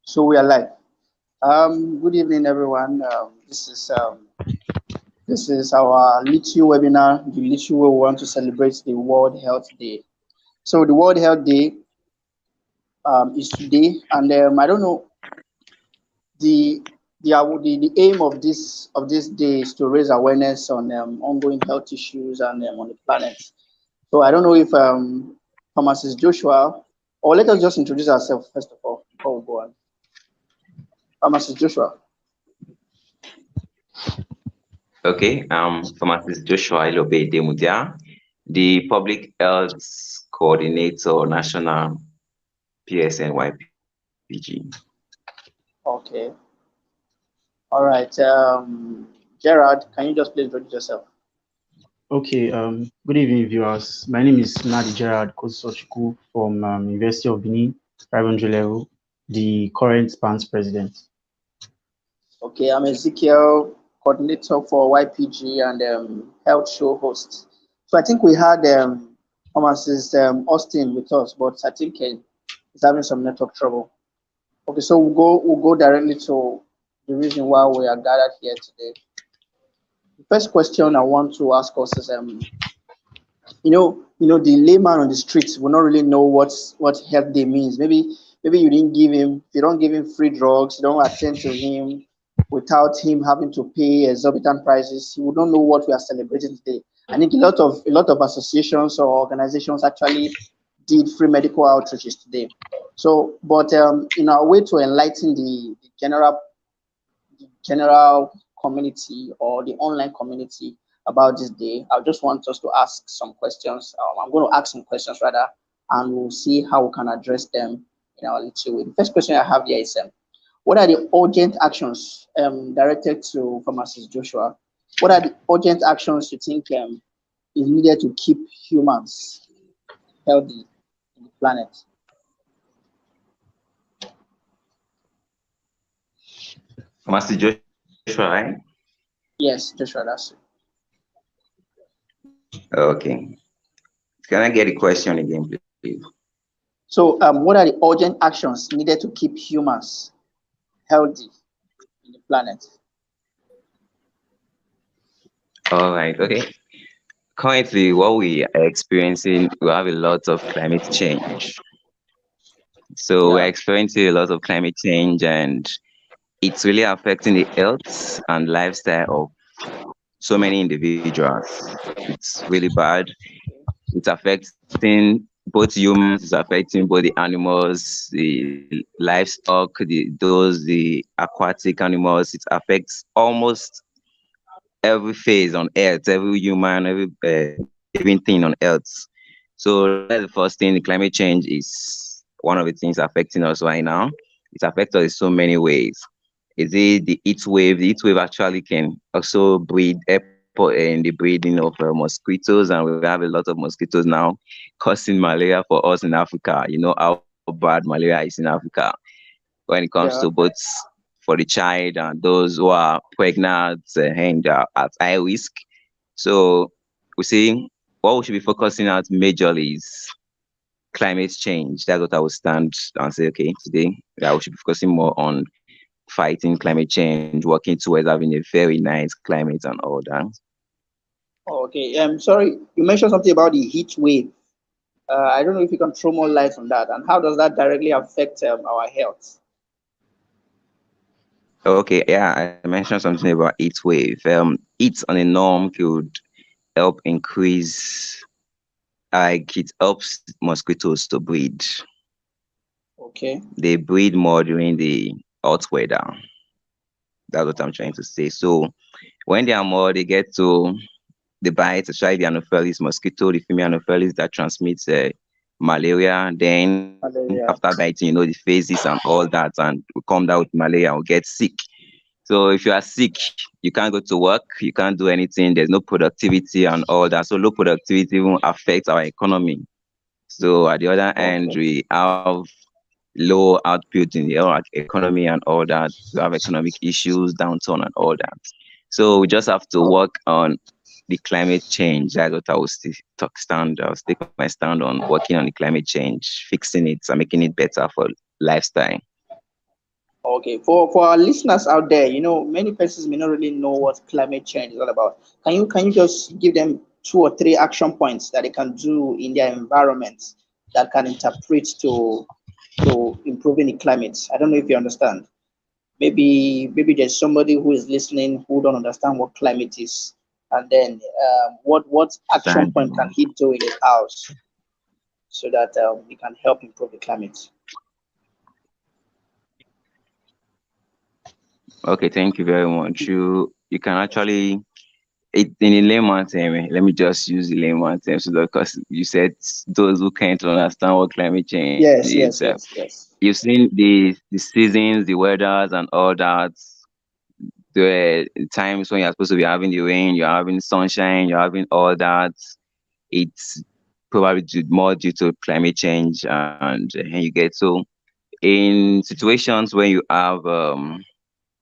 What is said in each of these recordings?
So we are live. Good evening, everyone. This is our little webinar, the little way we want to celebrate the World Health Day. So the World Health Day is today, and I don't know the the aim of this day is to raise awareness on ongoing health issues and on the planet. So I don't know if Pharmacist Joshua, or let us just introduce ourselves first of all before we go on. Pharmacist Joshua. Okay, Pharmacist Joshua Ilobe Demudia, the Public Health Coordinator, National PSNYPG. Okay. All right. Gerard, can you just please introduce yourself? Okay, good evening, viewers. My name is Nadi Gerard Kosochukwu from University of Benin, 500 level, the current PANS president. Okay, I'm Ezekiel, coordinator for YPG and health show host. So I think we had Pharmacist Austin with us, but I think he's having some network trouble. Okay, so we'll go directly to the reason why we are gathered here today. The first question I want to ask us is the layman on the streets will not really know what health day means. Maybe you don't give him free drugs, you don't attend to him without him having to pay exorbitant prices. He would not know what we are celebrating today. I think a lot of associations or organizations actually did free medical outreaches today. So, but in our way to enlighten the general community or the online community about this day, I just want us to ask some questions. I'm going to ask some questions rather, and we'll see how we can address them in our little way. The first question I have here is, what are the urgent actions directed to Pharmacist Joshua? What are the urgent actions you think is needed to keep humans healthy in the planet? Pharmacist Joshua, right? Yes, Joshua, that's it. Okay. Can I get a question again, please? So, what are the urgent actions needed to keep humans healthy in the planet? All right, okay. Currently, what we are experiencing, we have a lot of climate change. So we're experiencing a lot of climate change, and it's really affecting the health and lifestyle of so many individuals. It's really bad. It's affecting both humans, it's affecting both the animals, the livestock, the aquatic animals. It affects almost every phase on earth, every human, everything on earth. So that's the first thing. The climate change is one of the things affecting us right now. It affects us in so many ways. Is it the heat wave? The heat wave actually can also breed in the breeding of mosquitoes, and we have a lot of mosquitoes now causing malaria for us in Africa. You know how bad malaria is in Africa when it comes to both for the child and those who are pregnant and are at high risk. So we see what we should be focusing on majorly is climate change. That's what I would stand and say, okay, today we should be focusing more on fighting climate change, working towards having a very nice climate and all that. Okay. Sorry, you mentioned something about the heat wave. I don't know if you can throw more light on that, and how does that directly affect our health? Okay, yeah, I mentioned something about heat wave. Heat on a norm could help increase, like it helps mosquitoes to breed. Okay. They breed more during the hot weather. That's what I'm trying to say. So when they are more, they get to the bite, especially the Anopheles mosquito, the female Anopheles that transmits malaria. Then after biting, the phases and all that, and we come down with malaria, we get sick. So if you are sick, you can't go to work, you can't do anything, there's no productivity and all that. So low productivity even affects our economy. So at the other end, we have low output in the economy and all that. We have economic issues, downturn and all that. So we just have to work on the climate change. That's what I will take my stand on working on the climate change, fixing it and making it better for lifestyle. Okay, for our listeners out there, many persons may not really know what climate change is all about. Can you just give them two or three action points that they can do in their environments that can interpret to improving the climate? I don't know if you understand. Maybe there's somebody who is listening who don't understand what climate is, and then what action point can Exactly. he do in his house so that he can help improve the climate? Okay, thank you very much. You can actually in a layman term, let me just use the layman term so that because you said those who can't understand what climate change Yes, is. yes, yes, yes. You've seen the seasons, the weathers, and all that. The times when you're supposed to be having the rain, you're having sunshine, you're having all that. It's probably more due to climate change, and you get so in situations where you have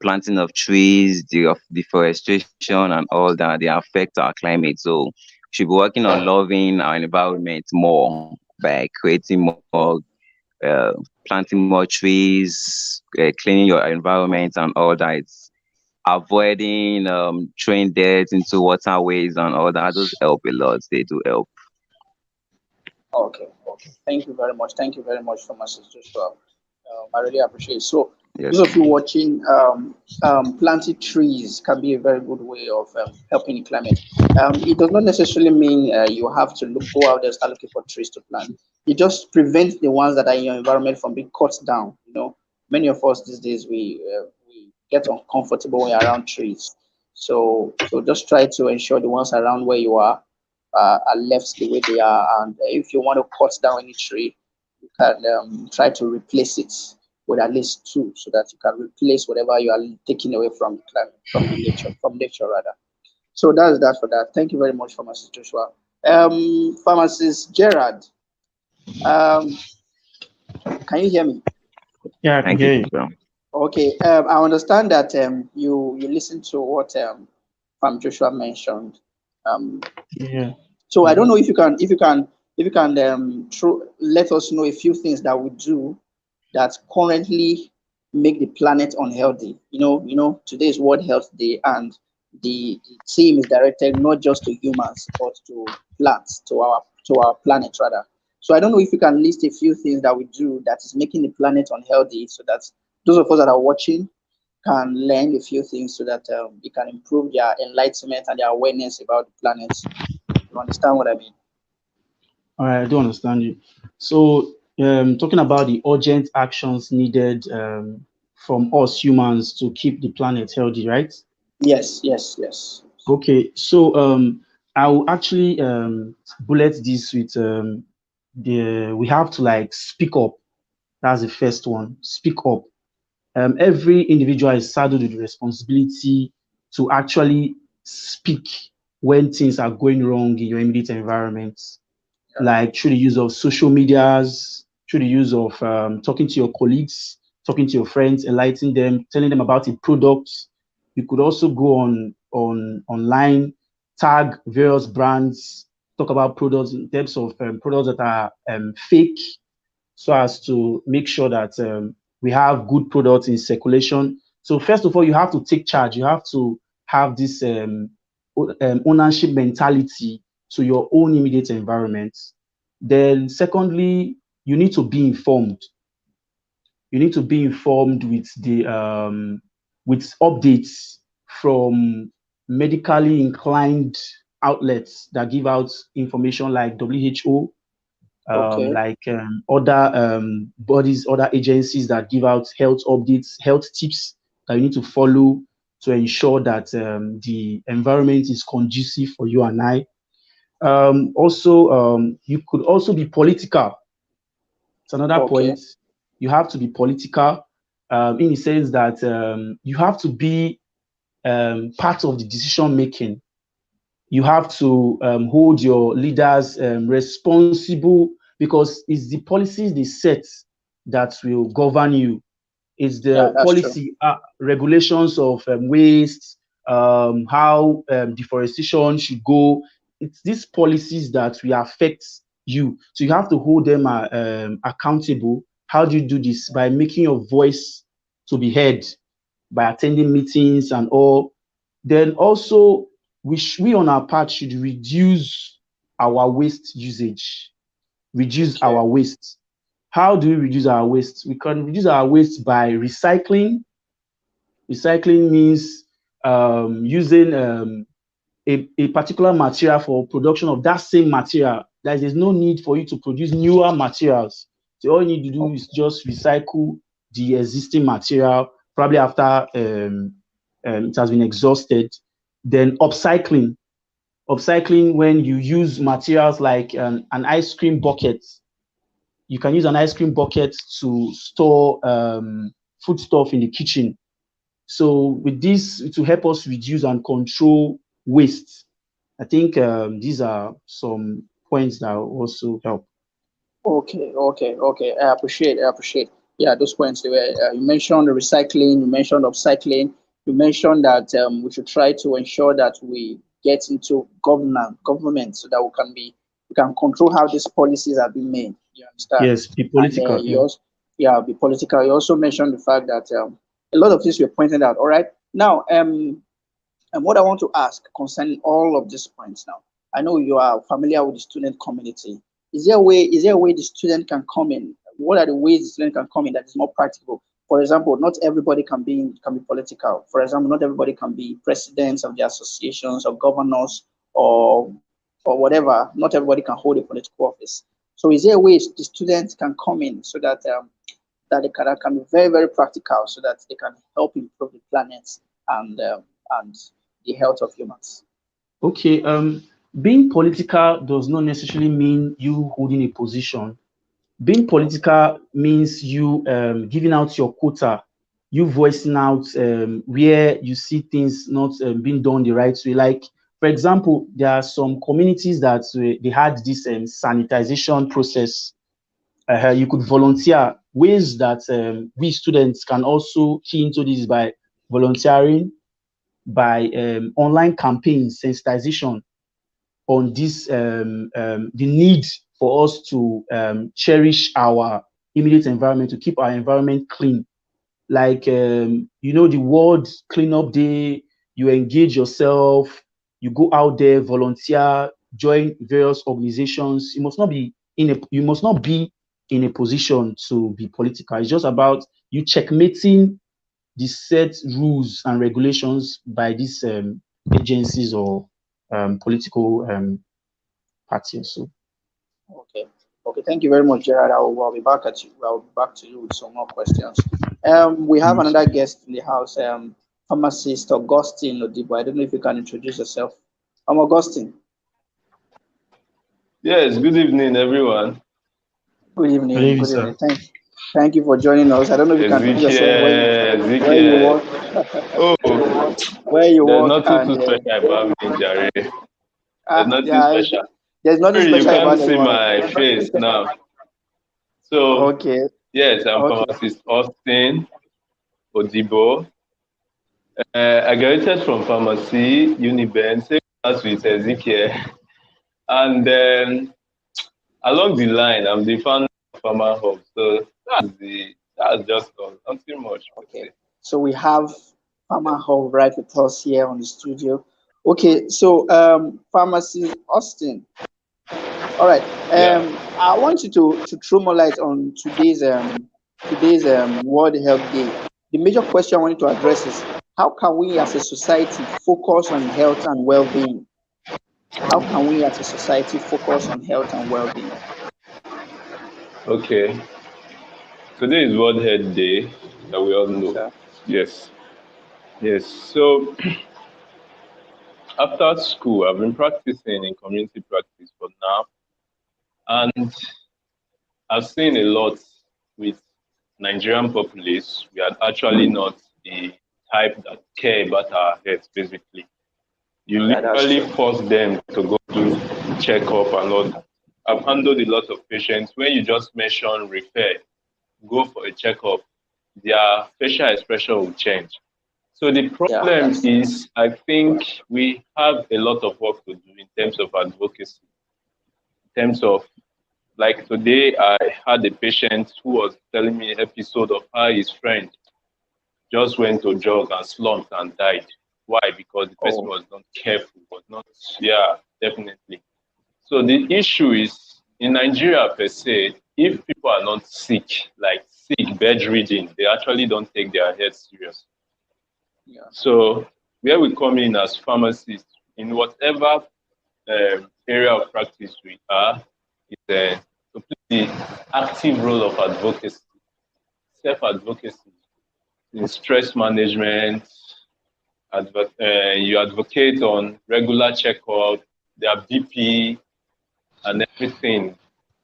planting of trees, the of deforestation and all that, they affect our climate. So we should be working on loving our environment more by creating more, uh, planting more trees, cleaning your environment and all that. It's avoiding throwing dirt into waterways and all that. Those help a lot. They do help. Okay, okay. Thank you very much. Thank you very much for my Joshua. I really appreciate it. So, Yes. those of you watching, planting trees can be a very good way of helping the climate. It does not necessarily mean you have to go out there and start looking for trees to plant. It just prevents the ones that are in your environment from being cut down. Many of us these days we get uncomfortable when you're around trees. So just try to ensure the ones around where you are left the way they are. And if you want to cut down any tree, you can try to replace it with at least two, so that you can replace whatever you are taking away from the climate, from nature rather. So that's that for that. Thank you very much, Pharmacist Joshua. Pharmacist Gerard, um, can you hear me? Yeah, I can Thank you, hear you. Joshua. Okay. I understand that you listened to what Farm Joshua mentioned. Um, Yeah. So I don't Mhm. know if you can let us know a few things that we do that currently make the planet unhealthy. Today's World Health Day, and the theme is directed not just to humans but to plants, to our planet rather. So I don't know if you can list a few things that we do that is making the planet unhealthy, so that those of us that are watching can learn a few things so that it can improve their enlightenment and their awareness about the planet. You understand what I mean? All right, I do understand you. So, talking about the urgent actions needed from us humans to keep the planet healthy, right? Yes, yes, yes. Okay, so I will actually bullet this with the we have to like speak up. That's the first one. Speak up. Every individual is saddled with the responsibility to actually speak when things are going wrong in your immediate environment, Yeah. like through the use of social medias, through the use of talking to your colleagues, talking to your friends, enlightening them, telling them about a product. You could also go on online, tag various brands, talk about products in terms of products that are fake, so as to make sure that we have good products in circulation. So first of all, you have to take charge. You have to have this ownership mentality to your own immediate environment. Then secondly, you need to be informed. You need to be informed with the with updates from medically inclined outlets that give out information like WHO, Okay. other bodies, other agencies that give out health updates, health tips that you need to follow to ensure that the environment is conducive for you and I. Also, you could also be political. It's another Okay. point. You have to be political in the sense that you have to be part of the decision making. You have to hold your leaders responsible, because it's the policies they set that will govern you. It's Yeah, the that's true. policy regulations of waste, how deforestation should go. It's these policies that will affect you. So you have to hold them accountable. How do you do this? By making your voice to be heard by attending meetings and all. Then also, we on our part should reduce our waste usage, reduce our waste. How do we reduce our waste? We can reduce our waste by recycling. Recycling means using a particular material for production of that same material. There's no need for you to produce newer materials. So all you need to do is just recycle the existing material, probably after it has been exhausted. Then upcycling. Upcycling, when you use materials like an ice cream bucket. You can use an ice cream bucket to store foodstuff in the kitchen. So with this, it will help us reduce and control waste. I think these are some points that will also help. Okay. I appreciate. Yeah, those points. They were, you mentioned the recycling, you mentioned upcycling, you mentioned that we should try to ensure that we get into government so that we can control how these policies are being made. You understand? Yes, be And political. you also, yeah, be political. You also mentioned the fact that a lot of this were pointed out. All right. Now, and what I want to ask concerning all of these points now, I know you are familiar with the student community. Is there a way the student can come in? What are the ways the student can come in that is more practical? For example, not everybody can be political. For example, not everybody can be presidents of the associations or governors or or whatever. Not everybody can hold a political office. So is there a way the students can come in so that that can be very, very practical so that they can help improve the planet and and the health of humans? Okay. Being political does not necessarily mean you holding a position. Being political means you giving out your quota, you voicing out where you see things not being done the right way. Like, for example, there are some communities that they had this sanitization process. You could volunteer. Ways that we students can also key into this by volunteering, by online campaigns, sensitization on this the need for us to cherish our immediate environment, to keep our environment clean. Like the World Cleanup Day, you engage yourself, you go out there, volunteer, join various organizations. You must not be in a position to be political. It's just about you checkmating the set rules and regulations by these agencies or political parties. So Okay. Okay. Thank you very much, Gerard. I'll be back at you. I'll be back to you with some more questions. We have yes. another guest in the house, pharmacist Augustine Odibo. I don't know if you can introduce yourself. I'm Augustine. Yes, good evening, everyone. Good Good evening. evening, Good sir. evening. Thank you for joining us. I don't know if you can introduce yourself, where you Ezekiel. work, Oh, where you there's work, nothing too and special about me, Jare. There's nothing yeah, special. there's nothing Sorry, you special can't about see anyone. my face now. So, Okay. yes, I'm Okay. pharmacist Austin Odibo. I graduated from pharmacy, Uniben, same class with Ezekiel. And then along the line, I'm the founder of Pharma Hub. So that's just all. Nothing much per Okay. se. So we have Farmer Hall right with us here on the studio. Okay, so pharmacist Austin. All right. Yeah. I want you to throw more light on today's World Health Day. The major question I wanted to address is how can we as a society focus on health and well-being? How can we as a society focus on health and well-being? Okay. Today is World Health Day that we all know. Sure. Yes. Yes. So after school, I've been practicing in community practice for now. And I've seen a lot with Nigerian populace. We are actually not the type that care about our health, basically. You Yeah, that's literally true. force them to go do checkup and all that. I've handled a lot of patients. When you just mention repair, go for a checkup, their facial expression will change. So the Yeah, problem that's true. is, I think we have a lot of work to do in terms of advocacy, in terms of like today, I had a patient who was telling me an episode of how his friend just went to jog and slumped and died. Why? Because the person was not careful, was not, yeah, definitely. So the issue is in Nigeria per se, if people are not sick, like sick, bedridden, they actually don't take their health serious. Yeah. So where we come in as pharmacists, in whatever area of practice we are, is to play the active role of advocacy, self-advocacy in stress management. You advocate on regular checkup, their BP, and everything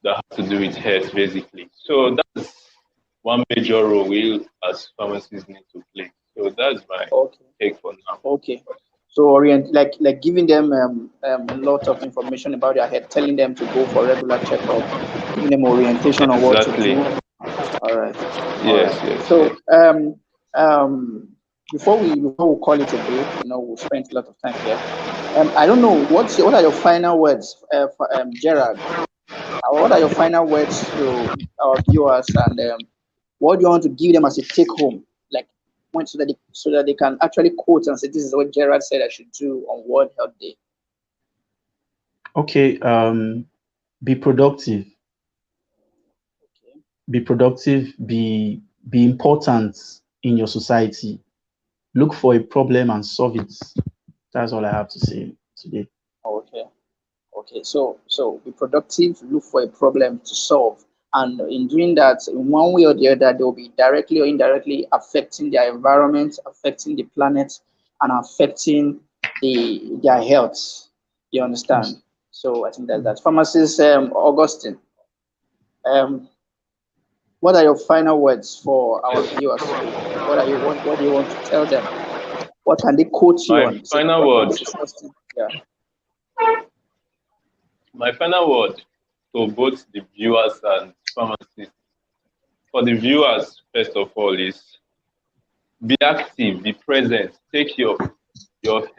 that has to do with health, basically. So that's one major role we as pharmacists need to play. So that's my take for now. Okay. So like giving them a lot of information about their health, telling them to go for regular checkup, giving them orientation on what to do. All right. Yes, all right. yes. So yes. Before we call it a day, we spent a lot of time here. I don't know what are your final words, Gerard? What are your final words to our viewers, and what do you want to give them as a take home, like so that they can actually quote and say this is what Gerard said I should do on World Health Day? Okay. Be productive. Okay. Be productive. Be important in your society. Look for a problem and solve it. That's all I have to say today. Okay. So be productive, look for a problem to solve. And in doing that, in one way or the other, they will be directly or indirectly affecting their environment, affecting the planet, and affecting their health. You understand? Yes. So I think that pharmacist Augustine, what are your final words for our viewers? What do you want to tell them? What can they quote you on? My final word. Yeah. My final word to both the viewers and pharmacists. For the viewers, first of all, is be active, be present, take your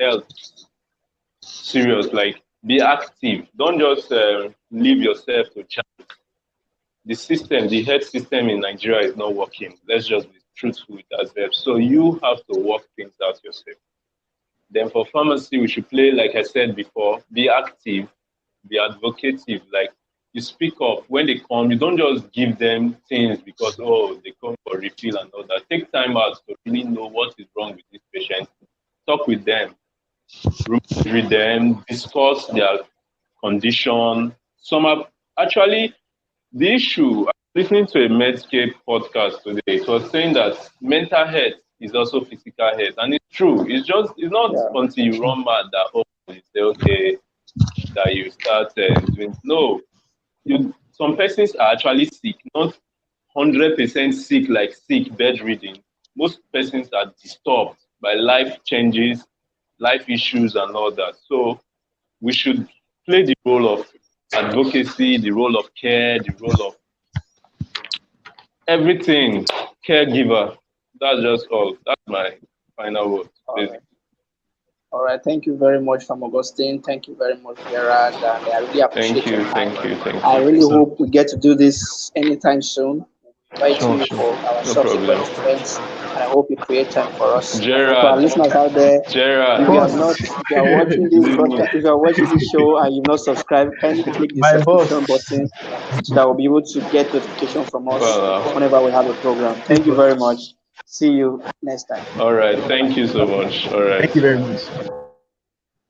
health serious. Like, be active. Don't just leave yourself to chance. The health system in Nigeria is not working. Let's just be truthful with ourselves. So you have to work things out yourself. Then for pharmacy, we should play, like I said before, be active, be advocative. Like, you speak up when they come. You don't just give them things because they come for refill and all that. Take time out to really know what is wrong with this patient. Talk with them, read them, discuss their condition. Some are actually the issue. I was listening to a Medscape podcast today. It was saying that mental health is also physical health, and it's true. It's not until you run mad that you say okay, that you start doing. No, some persons are actually sick, not 100% sick, like sick, bedridden. Most persons are disturbed by life changes, life issues, and all that. So we should play the role of advocacy, the role of care, the role of everything, caregiver. That's just all. That's my final word. All right. Thank you very much, from Augustine. Thank you very much, Gerard. And I really appreciate it. Thank you. I really hope we get to do this anytime soon. Inviting you for our subsequent events. And I hope you create time for us. Gerard, for our listeners out there, if you are watching this podcast, if you are watching this show and you've not subscribed, kindly click the subscription button so that we'll be able to get notification from us whenever we have a program. Thank you very much. See you next time. All right. Thank you so much. All right. Thank you very much.